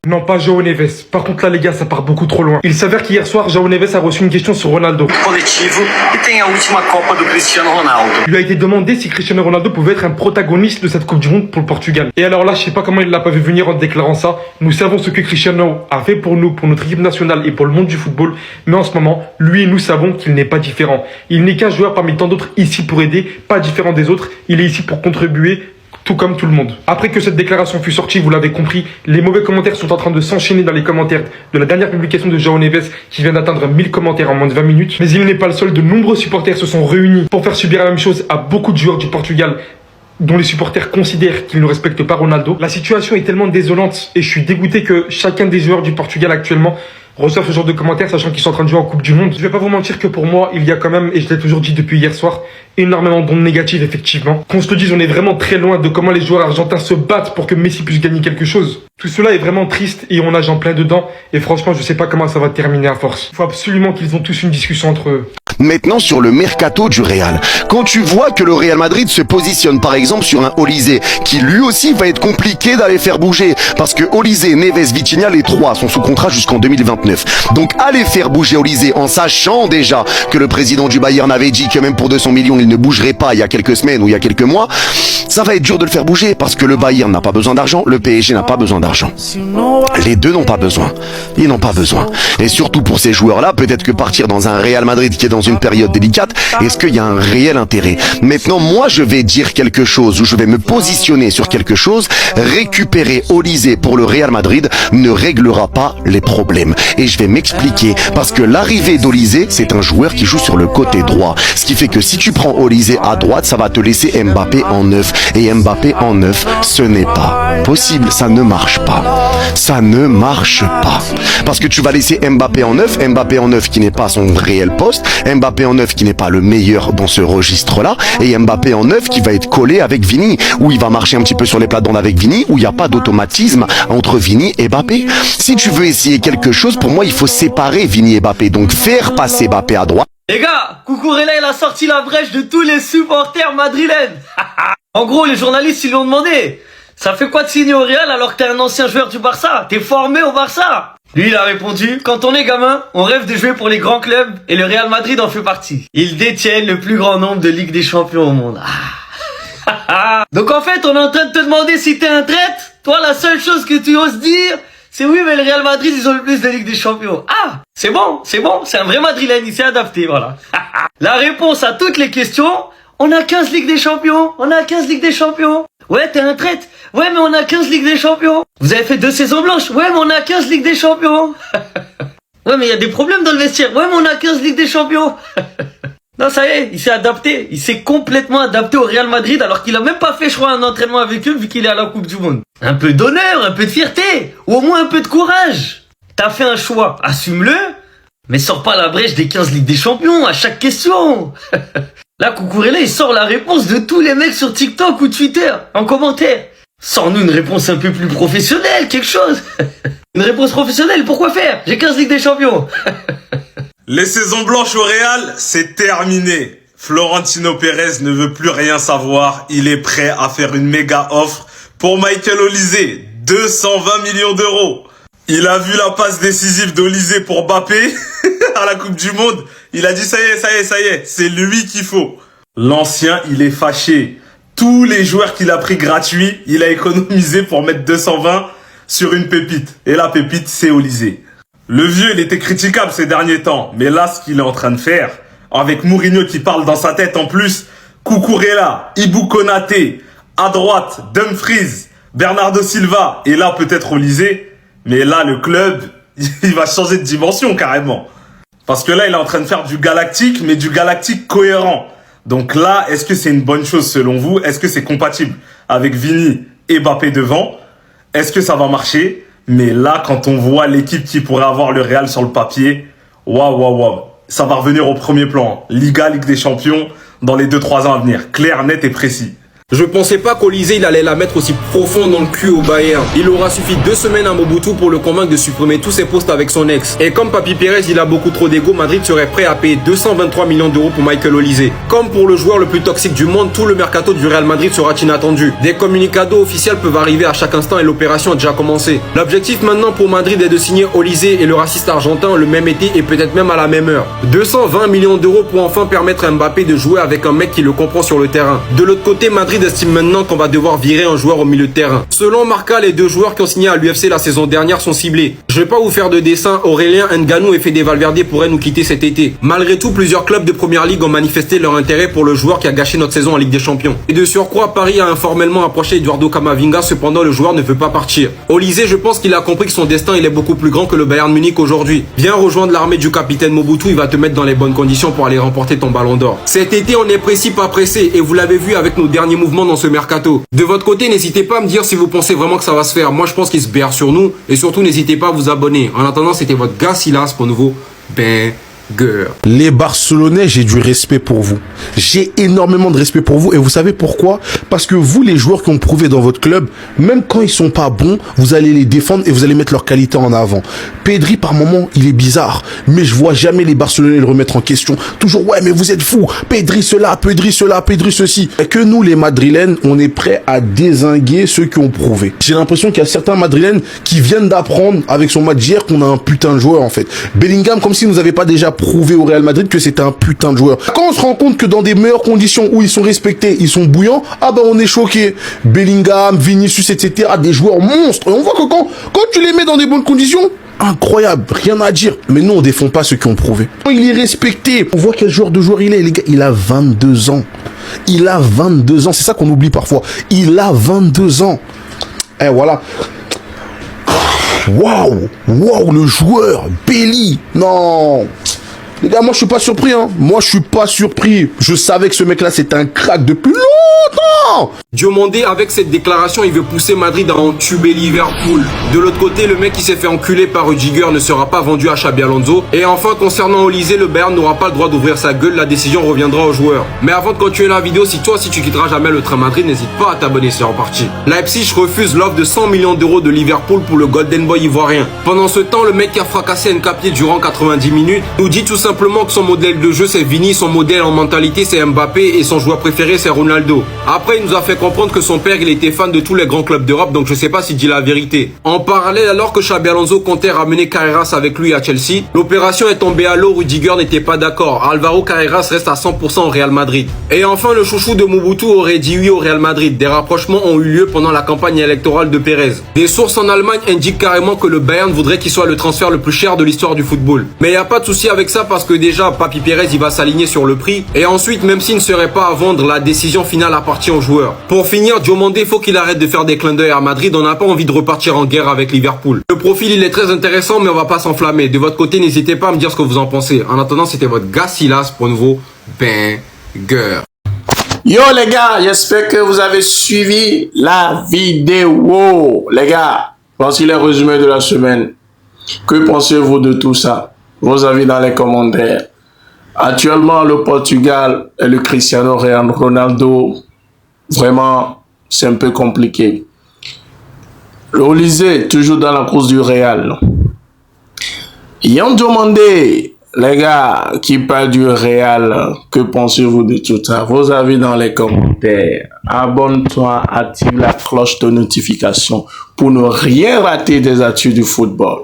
Non, pas João Neves. Par contre là les gars, ça part beaucoup trop loin. Il s'avère qu'hier soir, João Neves a reçu une question sur Ronaldo. Coletivo e tem a última Copa do Cristiano Ronaldo. Il lui a été demandé si Cristiano Ronaldo pouvait être un protagoniste de cette Coupe du Monde pour le Portugal. Et alors là, je sais pas comment il l'a pas vu venir en déclarant ça. Nous savons ce que Cristiano a fait pour nous, pour notre équipe nationale et pour le monde du football. Mais en ce moment, lui et nous savons qu'il n'est pas différent. Il n'est qu'un joueur parmi tant d'autres ici pour aider, pas différent des autres. Il est ici pour contribuer, tout comme tout le monde. Après que cette déclaration fut sortie, vous l'avez compris, les mauvais commentaires sont en train de s'enchaîner dans les commentaires de la dernière publication de João Neves qui vient d'atteindre 1000 commentaires en moins de 20 minutes. Mais il n'est pas le seul, de nombreux supporters se sont réunis pour faire subir la même chose à beaucoup de joueurs du Portugal dont les supporters considèrent qu'ils ne respectent pas Ronaldo. La situation est tellement désolante et je suis dégoûté que chacun des joueurs du Portugal actuellement reçoivent ce genre de commentaires sachant qu'ils sont en train de jouer en Coupe du Monde. Je vais pas vous mentir que pour moi, il y a quand même, et je l'ai toujours dit depuis hier soir, énormément d'ondes négatives effectivement. Qu'on se le dise, on est vraiment très loin de comment les joueurs argentins se battent pour que Messi puisse gagner quelque chose. Tout cela est vraiment triste et on nage en plein dedans. Et franchement, je sais pas comment ça va terminer à force. Il faut absolument qu'ils ont tous une discussion entre eux. Maintenant sur le mercato du Real. Quand tu vois que le Real Madrid se positionne par exemple sur un Olise, qui lui aussi va être compliqué d'aller faire bouger, parce que Olise, Neves, Vitinha, les trois sont sous contrat jusqu'en 2029. Donc aller faire bouger Olise en sachant déjà que le président du Bayern avait dit que même pour 200 millions il ne bougerait pas il y a quelques semaines ou il y a quelques mois, ça va être dur de le faire bouger parce que le Bayern n'a pas besoin d'argent, le PSG n'a pas besoin d'argent. Les deux n'ont pas besoin. Ils n'ont pas besoin. Et surtout pour ces joueurs-là, peut-être que partir dans un Real Madrid qui est dans une période délicate, est-ce qu'il y a un réel intérêt? Maintenant, moi, je vais dire quelque chose ou je vais me positionner sur quelque chose. Récupérer Olise pour le Real Madrid ne réglera pas les problèmes. Et je vais m'expliquer parce que l'arrivée d'Olise, c'est un joueur qui joue sur le côté droit. Ce qui fait que si tu prends Olise à droite, ça va te laisser Mbappé en neuf. Et Mbappé en neuf, ce n'est pas possible. Ça ne marche pas. Ça ne marche pas. Parce que tu vas laisser Mbappé en neuf qui n'est pas son réel poste, Mbappé en neuf qui n'est pas le meilleur dans ce registre-là, et Mbappé en neuf qui va être collé avec Vini, où il va marcher un petit peu sur les plates-bandes avec Vini, où il n'y a pas d'automatisme entre Vini et Mbappé. Si tu veux essayer quelque chose, pour moi, il faut séparer Vini et Mbappé, donc faire passer Mbappé à droite. Les gars, Cucurella il a sorti la brèche de tous les supporters madrilènes. En gros, les journalistes ils lui ont demandé: ça fait quoi de signer au Real alors que t'es un ancien joueur du Barça? T'es formé au Barça? Lui, il a répondu: quand on est gamin, on rêve de jouer pour les grands clubs et le Real Madrid en fait partie. Ils détiennent le plus grand nombre de Ligue des Champions au monde. Donc en fait, on est en train de te demander si t'es un traître. Toi, la seule chose que tu oses dire, c'est oui, mais le Real Madrid, ils ont le plus de Ligue des Champions. Ah, c'est bon, c'est un vrai Madrilène, il s'est adapté, voilà. La réponse à toutes les questions: on a 15 Ligues des Champions, on a 15 Ligues des Champions. Ouais, t'es un traître. Ouais, mais on a 15 Ligues des Champions. Vous avez fait 2 saisons blanches. Ouais, mais on a 15 Ligues des Champions. Ouais, mais il y a des problèmes dans le vestiaire. Ouais, mais on a 15 Ligues des Champions. Non, ça y est, il s'est adapté. Il s'est complètement adapté au Real Madrid alors qu'il a même pas fait, je crois, un entraînement avec eux vu qu'il est à la Coupe du Monde. Un peu d'honneur, un peu de fierté, ou au moins un peu de courage. T'as fait un choix, assume-le, mais sors pas la brèche des 15 Ligues des Champions à chaque question. Là, Cucurella, il sort la réponse de tous les mecs sur TikTok ou Twitter, en commentaire. Sors-nous une réponse un peu plus professionnelle, quelque chose. Une réponse professionnelle, pourquoi faire? J'ai 15 Ligues des Champions. Les saisons blanches au Real, c'est terminé. Florentino Pérez ne veut plus rien savoir. Il est prêt à faire une méga offre pour Michael Olise. 220 millions d'euros. Il a vu la passe décisive d'Olise pour Mbappé à la Coupe du Monde. Il a dit ça y est, c'est lui qu'il faut. L'ancien, il est fâché. Tous les joueurs qu'il a pris gratuits, il a économisé pour mettre 220 sur une pépite. Et la pépite, c'est Olise. Le vieux, il était critiquable ces derniers temps. Mais là, ce qu'il est en train de faire, avec Mourinho qui parle dans sa tête en plus, Cucurella, Ibou Konaté, à droite, Dumfries, Bernardo Silva, et là, peut-être Olise. Mais là, le club, il va changer de dimension carrément. Parce que là, il est en train de faire du galactique, mais du galactique cohérent. Donc là, est-ce que c'est une bonne chose selon vous? Est-ce que c'est compatible avec Vini et Mbappé devant? Est-ce que ça va marcher? Mais là, quand on voit l'équipe qui pourrait avoir le Real sur le papier, waouh, ça va revenir au premier plan. Liga, Ligue des Champions, dans les 2-3 ans à venir. Clair, net et précis. Je pensais pas qu'Olysée il allait la mettre aussi profond dans le cul au Bayern. Il aura suffi 2 semaines à Mobutu pour le convaincre de supprimer tous ses postes avec son ex. Et comme Papi Pérez il a beaucoup trop d'ego, Madrid serait prêt à payer 223 millions d'euros pour Michael Olysée. Comme pour le joueur le plus toxique du monde, tout le mercato du Real Madrid sera inattendu. Des communicados officiels peuvent arriver à chaque instant et l'opération a déjà commencé. L'objectif maintenant pour Madrid est de signer Olysée et le raciste argentin le même été et peut-être même à la même heure. 220 millions d'euros pour enfin permettre à Mbappé de jouer avec un mec qui le comprend sur le terrain. De l'autre côté, Madrid estime maintenant qu'on va devoir virer un joueur au milieu de terrain. Selon Marca, les 2 joueurs qui ont signé à l'UFC la saison dernière sont ciblés. Je vais pas vous faire de dessin, Aurélien Nganou et Fede Valverde pourraient nous quitter cet été. Malgré tout, plusieurs clubs de première ligue ont manifesté leur intérêt pour le joueur qui a gâché notre saison en Ligue des Champions. Et de surcroît, Paris a informellement approché Eduardo Camavinga, cependant le joueur ne veut pas partir. Olysée, je pense qu'il a compris que son destin il est beaucoup plus grand que le Bayern Munich aujourd'hui. Viens rejoindre l'armée du capitaine Mobutu, il va te mettre dans les bonnes conditions pour aller remporter ton ballon d'or. Cet été, on est précis pas pressé et vous l'avez vu avec nos derniers mouvements dans ce mercato. De votre côté, n'hésitez pas à me dire si vous pensez vraiment que ça va se faire. Moi, je pense qu'il se BR sur nous et surtout, n'hésitez pas à vous abonner. En attendant, c'était votre gars Silas pour nouveau banger. Les Barcelonais, j'ai du respect pour vous. J'ai énormément de respect pour vous. Et vous savez pourquoi? Parce que vous, les joueurs qui ont prouvé dans votre club, même quand ils sont pas bons, vous allez les défendre et vous allez mettre leurs qualités en avant. Pedri, par moment, il est bizarre. Mais je vois jamais les Barcelonais le remettre en question. Toujours, ouais, mais vous êtes fous. Pedri cela, Pedri cela, Pedri ceci. Et que nous, les Madrilènes, on est prêts à dézinguer ceux qui ont prouvé. J'ai l'impression qu'il y a certains Madrilènes qui viennent d'apprendre avec son match d'hier qu'on a un putain de joueur, en fait. Bellingham, comme s'il nous avait pas déjà prouvé au Real Madrid que c'était un putain de joueur. Quand on se rend compte que dans des meilleures conditions où ils sont respectés, ils sont bouillants, ah ben on est choqué. Bellingham, Vinicius, etc. des joueurs monstres. Et on voit que quand tu les mets dans des bonnes conditions, incroyable, rien à dire. Mais nous on défend pas ceux qui ont prouvé. Il est respecté. On voit quel genre de joueur il est, les gars. Il a 22 ans. Il a 22 ans. C'est ça qu'on oublie parfois. Il a 22 ans. Et voilà. Waouh, le joueur, Belly. Non. Les gars, moi je suis pas surpris, hein. Moi je suis pas surpris. Je savais que ce mec-là c'est un crack depuis longtemps. Diomandé, avec cette déclaration, il veut pousser Madrid à entuber Liverpool. De l'autre côté, le mec qui s'est fait enculer par Rudiger ne sera pas vendu à Xabi Alonso. Et enfin, concernant Olysée, le Bayern n'aura pas le droit d'ouvrir sa gueule. La décision reviendra aux joueurs. Mais avant de continuer la vidéo, si tu quitteras jamais le train Madrid, n'hésite pas à t'abonner, c'est reparti. Leipzig refuse l'offre de 100 millions d'euros de Liverpool pour le Golden Boy ivoirien. Pendant ce temps, le mec qui a fracassé Nkapie durant 90 minutes nous dit tout simplement que son modèle de jeu c'est Vini, son modèle en mentalité c'est Mbappé et son joueur préféré c'est Ronaldo. Après, il nous a fait comprendre que son père il était fan de tous les grands clubs d'Europe, donc je sais pas s'il dit la vérité. En parallèle, alors que Xabi Alonso comptait ramener Carreras avec lui à Chelsea, l'opération est tombée à l'eau. Rudiger n'était pas d'accord. Alvaro Carreras reste à 100% au Real Madrid. Et enfin, le chouchou de Mobutu aurait dit oui au Real Madrid. Des rapprochements ont eu lieu pendant la campagne électorale de Pérez. Des sources en Allemagne indiquent carrément que le Bayern voudrait qu'il soit le transfert le plus cher de l'histoire du football. Mais il n'y a pas de souci avec ça parce que déjà, Papi Pérez il va s'aligner sur le prix. Et ensuite, même s'il ne serait pas à vendre, la décision finale appartient aux joueurs. Pour finir, Diomandé, faut qu'il arrête de faire des clins d'œil à Madrid. On n'a pas envie de repartir en guerre avec Liverpool. Le profil il est très intéressant, mais on va pas s'enflammer. De votre côté, n'hésitez pas à me dire ce que vous en pensez. En attendant, c'était votre gars Silas pour un nouveau banger. Yo les gars, j'espère que vous avez suivi la vidéo. Les gars, voici les résumés de la semaine. Que pensez-vous de tout ça? Vos avis dans les commentaires. Actuellement, le Portugal et le Cristiano Ronaldo, vraiment, c'est un peu compliqué. Olysée, toujours dans la course du Real. Ils ont demandé, les gars, qui parlent du Real, que pensez-vous de tout ça? Vos avis dans les commentaires. Abonne-toi, active la cloche de notification pour ne rien rater des actus du football.